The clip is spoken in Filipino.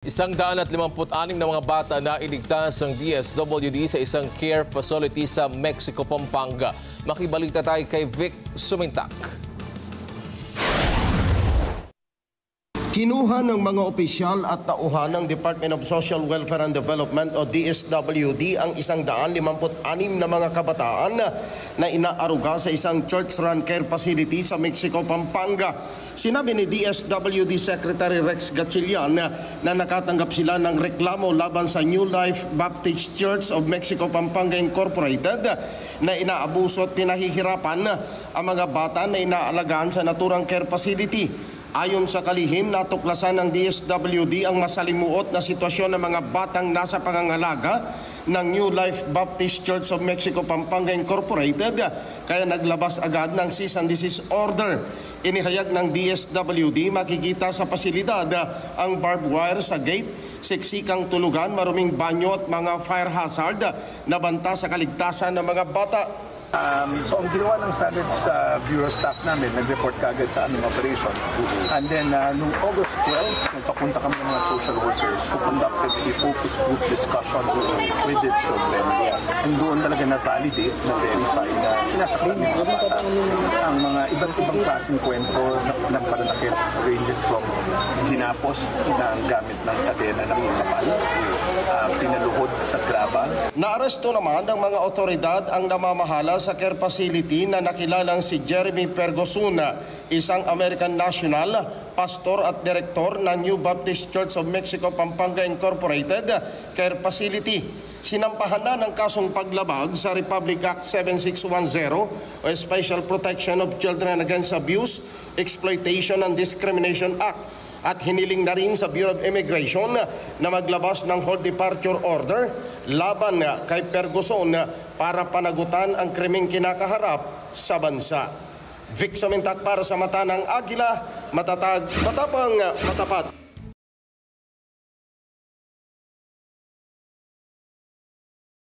156 na mga bata na iligtas ng DSWD sa isang care facility sa Mexico, Pampanga. Makibalita tayo kay Vic Sumintak. Kinuha ng mga opisyal at tauhan ng Department of Social Welfare and Development o DSWD ang 156 na mga kabataan na inaaruga sa isang church-run care facility sa Mexico, Pampanga. Sinabi ni DSWD Secretary Rex Gatchalian na nakatanggap sila ng reklamo laban sa New Life Baptist Church of Mexico, Pampanga Incorporated na inaabuso at pinahihirapan ang mga bata na inaalagaan sa naturang care facility. Ayon sa kalihim, natuklasan ng DSWD ang masalimuot na sitwasyon ng mga batang nasa pangangalaga ng New Life Baptist Church of Mexico, Pampanga Incorporated, kaya naglabas agad ng cease and desist order. Inihayag ng DSWD, makikita sa pasilidad ang barbed wire sa gate, siksikang tulugan, maruming banyo at mga fire hazard na banta sa kaligtasan ng mga bata. So ang ginawa ng Standards Bureau staff namin, nag-report kagad sa aming operation. And then noong August 12, nagpapunta kami ng mga social workers who conducted a focus group discussion with the children. And doon talaga na-validate, na-verify na sinasakit ng mga bata. Ang mga iba't ibang klaseng kwento ng pananakit ranges from ginapos ng gamit ng kadena ng kapal, pinaluhod sa graba. Naaresto naman ng mga otoridad ang namamahala sa care facility na nakilalang si Jeremy Pergosuna, isang American national, pastor at direktor ng New Baptist Church of Mexico, Pampanga Incorporated Care Facility. Sinampahan na ng kasong paglabag sa Republic Act 7610 o Special Protection of Children Against Abuse, Exploitation and Discrimination Act at hiniling na rin sa Bureau of Immigration na maglabas ng hold departure order laban kay Pergoson para panagutan ang krimeng kinakaharap sa bansa. Vic Sumintak para sa Mata ng Agila, matatag, matapang, matapat.